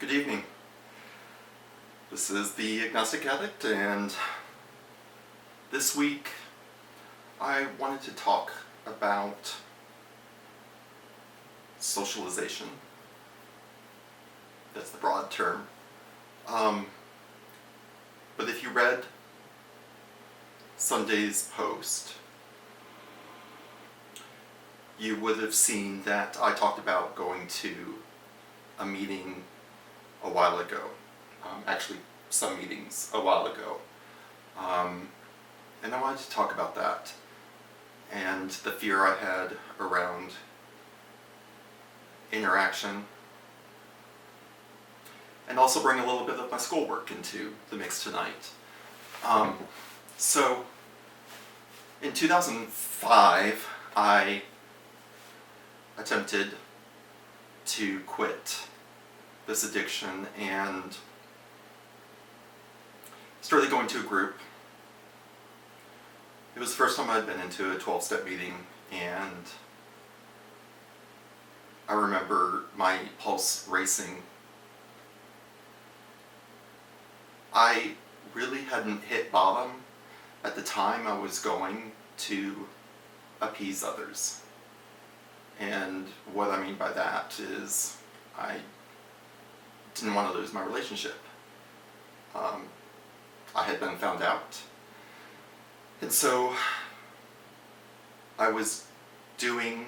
Good evening. This is the Agnostic Addict, and this week I wanted to talk about socialization. That's the broad term. But if you read Sunday's post, you would have seen that I talked about going to a meeting a while ago. Actually, some meetings a while ago. And I wanted to talk about that and the fear I had around interaction, and also bring a little bit of my schoolwork into the mix tonight. So, in 2005, I attempted to quit this addiction and started going to a group. It was the first time I'd been into a 12-step meeting, and I remember my pulse racing. I really hadn't hit bottom at the time. I was going to appease others. And what I mean by that is I didn't want to lose my relationship. I had been found out. And so I was doing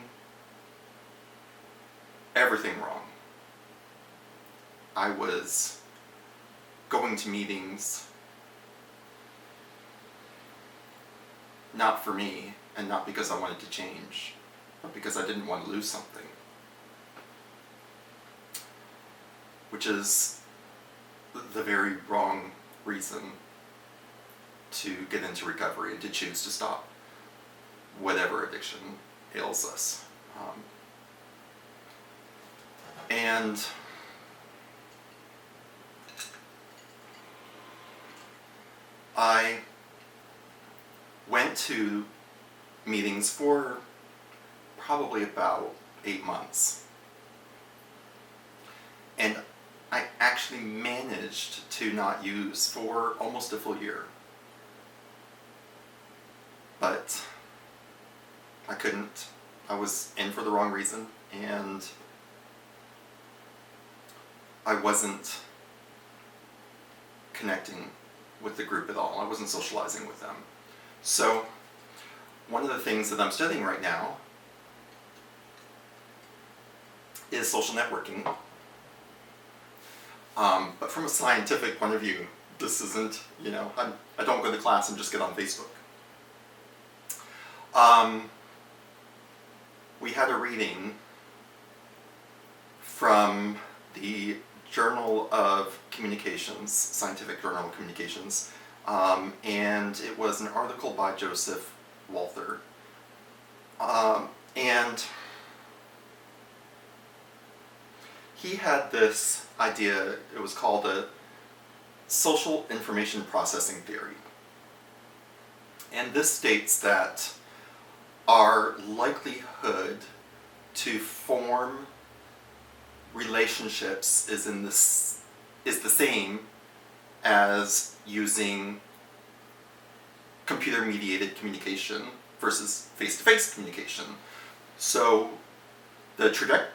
everything wrong. I was going to meetings not for me, and not because I wanted to change, but because I didn't want to lose something. Which is the very wrong reason to get into recovery and to choose to stop whatever addiction ails us. And I went to meetings for probably about 8 months. And I actually managed to not use for almost a full year. But I couldn't. I was in for the wrong reason, and I wasn't connecting with the group at all. I wasn't socializing with them. So, one of the things that I'm studying right now is social networking. But from a scientific point of view, this isn't, I don't go to class and just get on Facebook. We had a reading from the Journal of Communications, Scientific Journal of Communications, and it was an article by Joseph Walther. And he had this idea. It was called a social information processing theory. And this states that our likelihood to form relationships is the same as using computer-mediated communication versus face-to-face communication. So the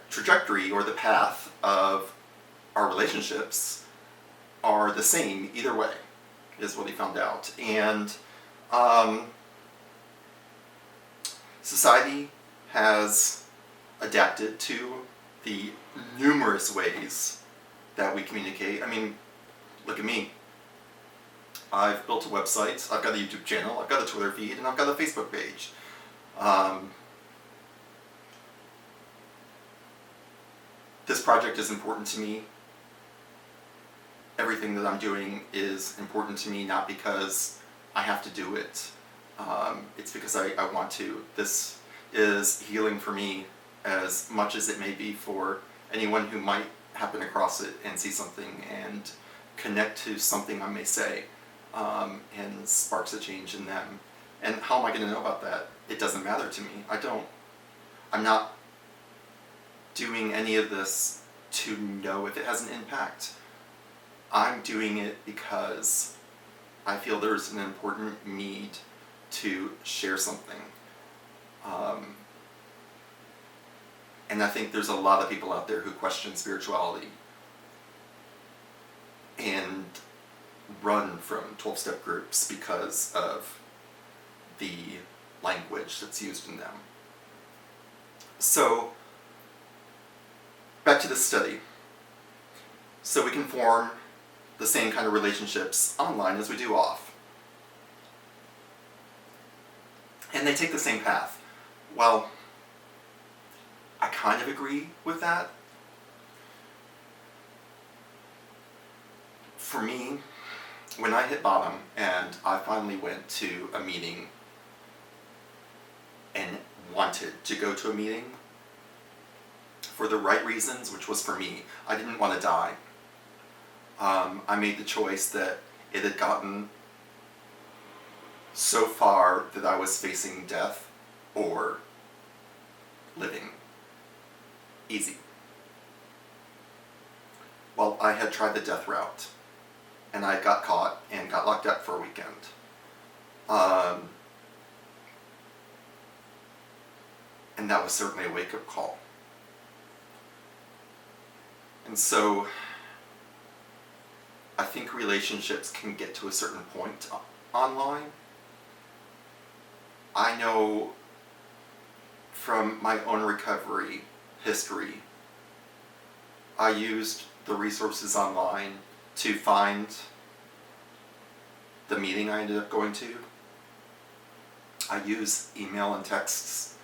trajectory or the path of our relationships are the same either way, is what he found out. And society has adapted to the numerous ways that we communicate. I mean, look at me. I've built a website, I've got a YouTube channel, I've got a Twitter feed, and I've got a Facebook page. This project is important to me. Everything that I'm doing is important to me, not because I have to do it. It's because I want to. This is healing for me as much as it may be for anyone who might happen across it and see something and connect to something I may say, and sparks a change in them. And how am I going to know about that? It doesn't matter to me. I'm not doing any of this to know if it has an impact. I'm doing it because I feel there's an important need to share something. And I think there's a lot of people out there who question spirituality and run from 12-step groups because of the language that's used in them. So, back to this study. So we can form the same kind of relationships online as we do off. And they take the same path. Well, I kind of agree with that. For me, when I hit bottom and I finally went to a meeting and wanted to go to a meeting for the right reasons, which was for me, I didn't want to die. I made the choice that it had gotten so far that I was facing death or living easy. Well, I had tried the death route, and I got caught and got locked up for a weekend. And that was certainly a wake-up call. And so I think relationships can get to a certain point online. I know from my own recovery history, I used the resources online to find the meeting I ended up going to. I use email and texts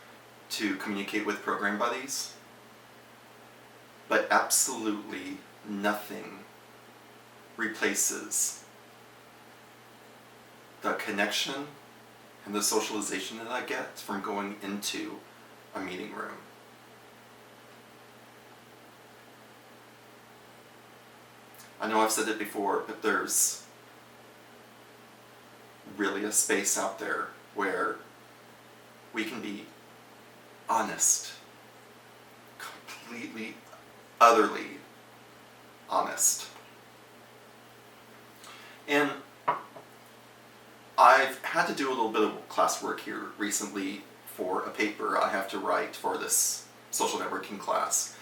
to communicate with program buddies. But absolutely nothing replaces the connection and the socialization that I get from going into a meeting room. I know I've said it before, but there's really a space out there where we can be honest, completely, utterly honest. And I've had to do a little bit of classwork here recently for a paper I have to write for this social networking class.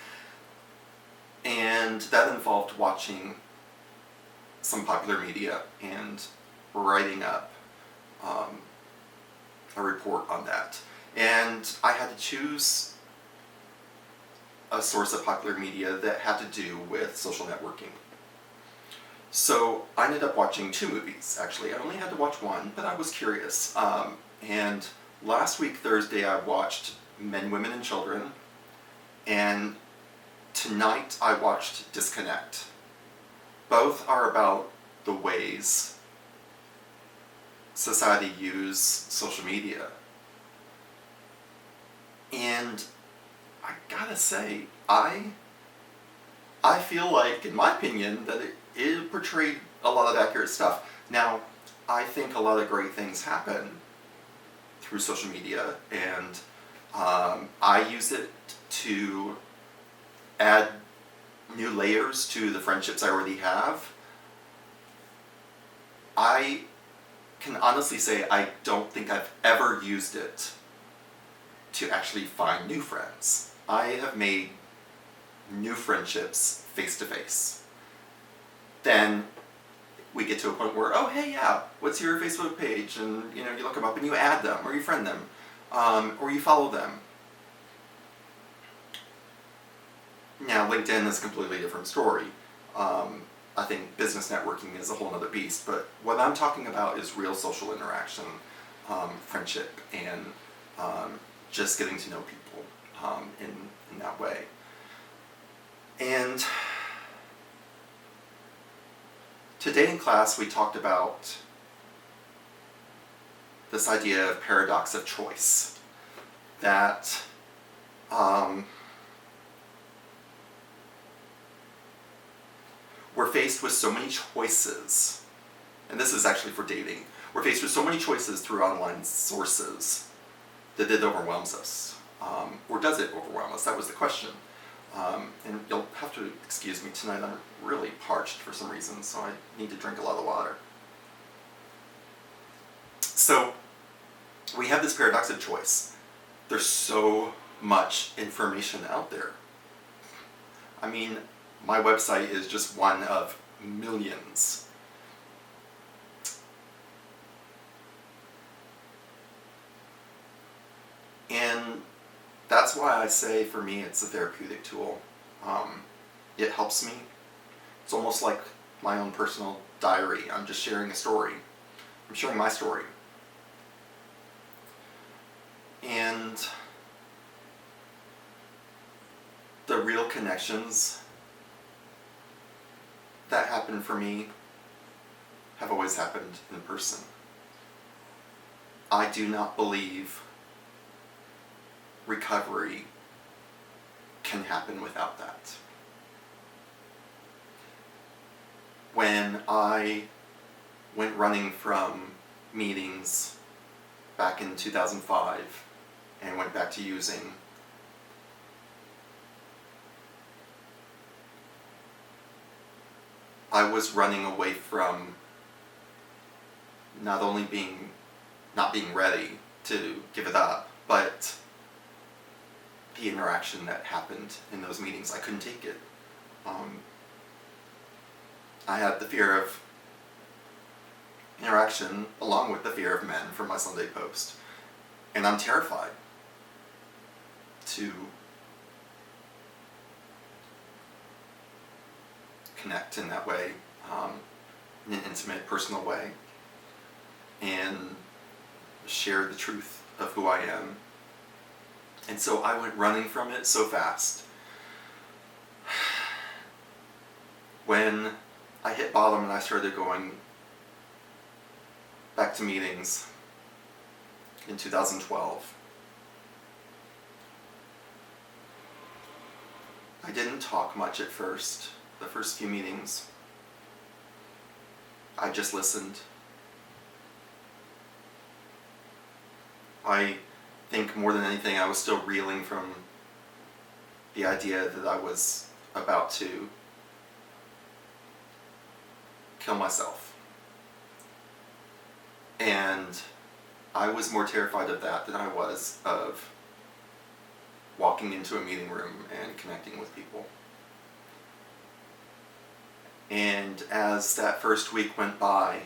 And that involved watching some popular media and writing up a report on that. And I had to choose a source of popular media that had to do with social networking. So I ended up watching 2 movies, actually. I only had to watch one, but I was curious. And last week, Thursday, I watched Men, Women, and Children. And tonight, I watched Disconnect. Both are about the ways society use social media. And I gotta say, I feel like, in my opinion, that it portrayed a lot of accurate stuff. Now, I think a lot of great things happen through social media, and I use it to add new layers to the friendships I already have. I can honestly say I don't think I've ever used it to actually find new friends. I have made new friendships face to face. Then we get to a point where, oh hey, yeah, what's your Facebook page? And you look them up and you add them, or you friend them, or you follow them. Now, LinkedIn is a completely different story. I think business networking is a whole other beast, but what I'm talking about is real social interaction, friendship, and just getting to know people in that way. And today in class we talked about this idea of paradox of choice, that we're faced with so many choices, and this is actually for dating, we're faced with so many choices through online sources that it overwhelms us. Or does it overwhelm us? That was the question. And you'll have to excuse me tonight, I'm really parched for some reason, so I need to drink a lot of water. So, we have this paradox of choice. There's so much information out there. I mean, my website is just one of millions. And that's why I say, for me, it's a therapeutic tool. It helps me. It's almost like my own personal diary. I'm just sharing a story. I'm sharing my story. And the real connections that happen for me have always happened in person. I do not believe recovery can happen without that. When I went running from meetings back in 2005 and went back to using, I was running away from not only not being ready to give it up, but the interaction that happened in those meetings. I couldn't take it. I had the fear of interaction along with the fear of men from my Sunday post. And I'm terrified to connect in that way, in an intimate, personal way, and share the truth of who I am. And so I went running from it so fast. When I hit bottom and I started going back to meetings in 2012, I didn't talk much at first, the first few meetings. I just listened. I think more than anything I was still reeling from the idea that I was about to kill myself. And I was more terrified of that than I was of walking into a meeting room and connecting with people. And as that first week went by,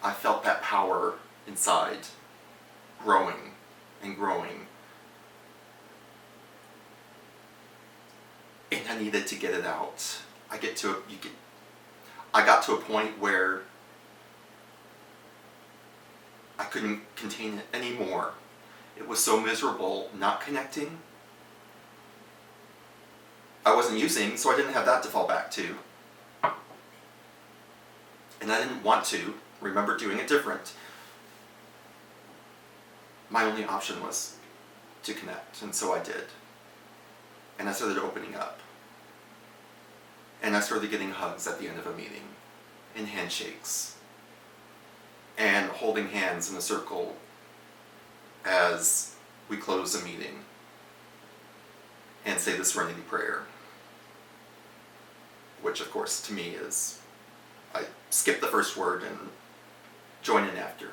I felt that power inside growing and growing. And I needed to get it out. I got to a point where I couldn't contain it anymore. It was so miserable not connecting. I wasn't using, so I didn't have that to fall back to. And I didn't want to remember doing it different. My only option was to connect, and so I did. And I started opening up. And I started getting hugs at the end of a meeting, and handshakes, and holding hands in a circle as we close a meeting and say the Serenity Prayer, which of course to me is, I skip the first word and join in after.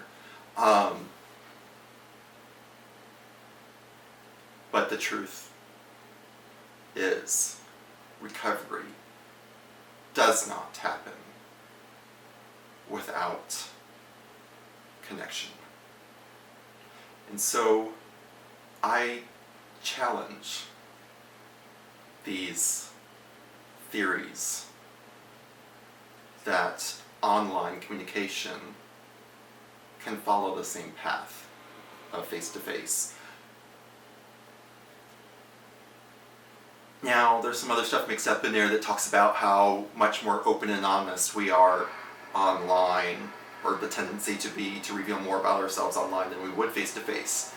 But the truth is, recovery does not happen without connection. And so I challenge these theories that online communication can follow the same path of face-to-face. Now, there's some other stuff mixed up in there that talks about how much more open and honest we are online, or the tendency to reveal more about ourselves online than we would face-to-face.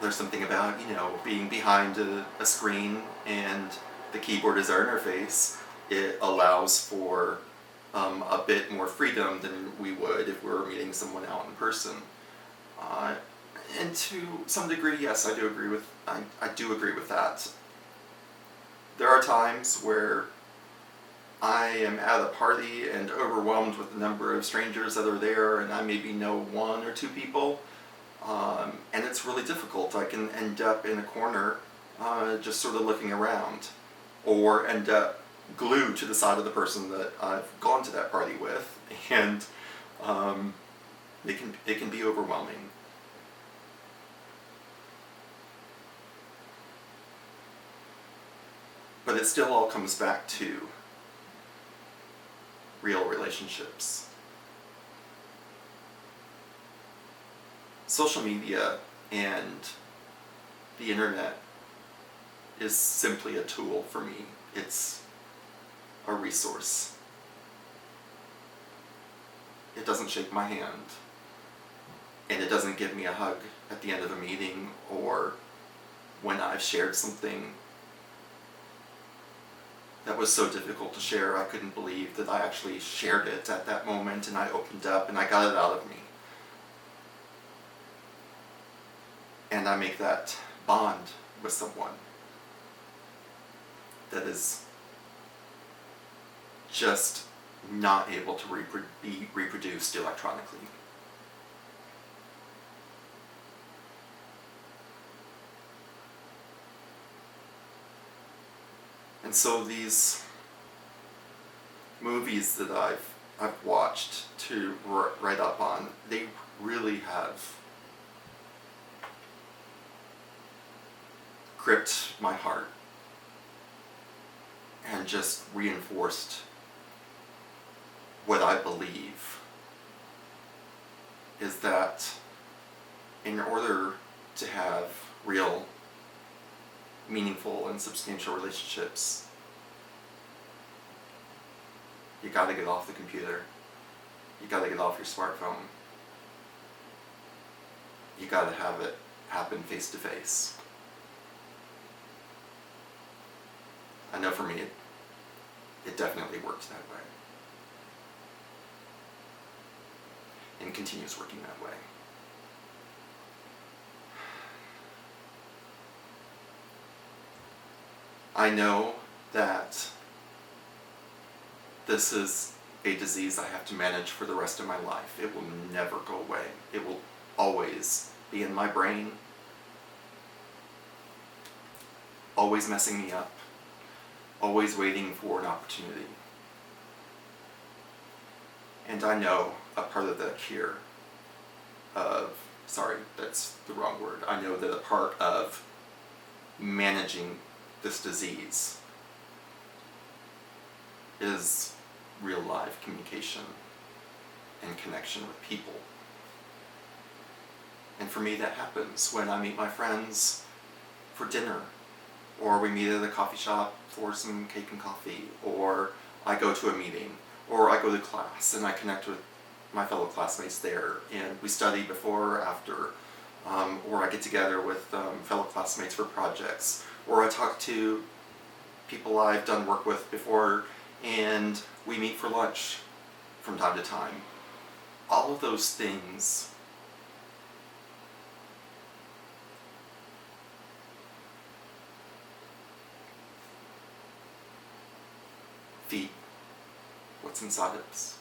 There's something about, being behind a screen and the keyboard is our interface. It allows for a bit more freedom than we would if we were meeting someone out in person. And to some degree, yes, I do agree with that. There are times where I am at a party and overwhelmed with the number of strangers that are there, and I maybe know one or two people, and it's really difficult. I can end up in a corner just sort of looking around, or end up glued to the side of the person that I've gone to that party with, and it can be overwhelming. But it still all comes back to real relationships. Social media and the internet is simply a tool for me. It's a resource. It doesn't shake my hand, and it doesn't give me a hug at the end of a meeting or when I've shared something that was so difficult to share. I couldn't believe that I actually shared it at that moment, and I opened up and I got it out of me. And I make that bond with someone that is just not able to be reproduced electronically. And so these movies that I've watched to write up on, they really have gripped my heart and just reinforced what I believe is that in order to have real, meaningful, and substantial relationships, you gotta get off the computer. You gotta get off your smartphone. You gotta have it happen face to face. I know for me, it definitely works that way. And continues working that way. I know that this is a disease I have to manage for the rest of my life. It will never go away. It will always be in my brain, always messing me up, always waiting for an opportunity. And I know a part of the cure that's the wrong word. I know that a part of managing this disease is real life communication and connection with people. And for me, that happens when I meet my friends for dinner, or we meet at a coffee shop for some cake and coffee, or I go to a meeting, or I go to class and I connect with my fellow classmates there, and we study before or after, or I get together with fellow classmates for projects, or I talk to people I've done work with before, and we meet for lunch from time to time. All of those things feed what's inside of us.